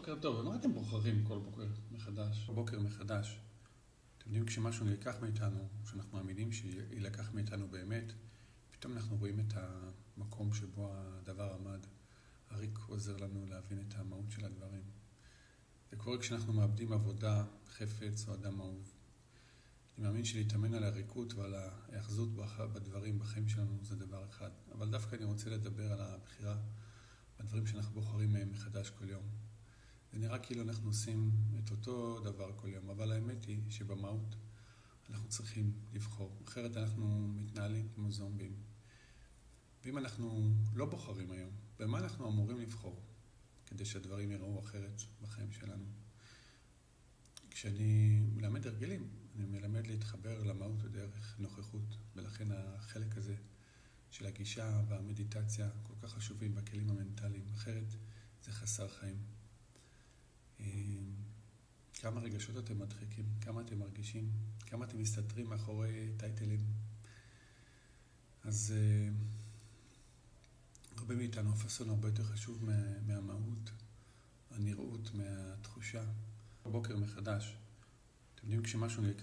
בוקר טוב, ומה אתם בוחרים כל בוקר מחדש? בוקר מחדש. אתם יודעים, כשמשהו נלקח מאיתנו, כשאנחנו מאמינים שילקח מאיתנו באמת, פתאום אנחנו רואים את המקום שבו הדבר עמד. הריק עוזר לנו להבין את המהות של הדברים. זה קורה כשאנחנו מאבדים עבודה, חפץ או אדם אהוב. אני מאמין שלהתאמן על הריקות ועל ההאחזות בדברים, בחיים שלנו, זה דבר אחד. אבל דווקא אני רוצה לדבר על הבחירה, הדברים שאנחנו בוחרים מהם מחדש כל יום. זה נראה כאילו אנחנו עושים את אותו דבר כל יום, אבל האמת היא שבמהות אנחנו צריכים לבחור. אחרת אנחנו מתנהלים כמו זומבים. ואם אנחנו לא בוחרים היום, במה אנחנו אמורים לבחור כדי שהדברים יראו אחרת בחיים שלנו? כשאני מלמד הרגלים, אני מלמד להתחבר למהות דרך נוכחות, ולכן החלק הזה של הגישה והמדיטציה כל כך חשובים בכלים המנטליים, אחרת זה חסר חיים. כמה רגשות אתם מדחיקים, כמה אתם מרגישים, כמה אתם מסתתרים מאחורי טייטלים. אז הרבה מאיתנו הפסון הרבה יותר חשוב מהמהות, הנראות, מהתחושה. בוקר מחדש. אתם יודעים, כשמשהו נלקח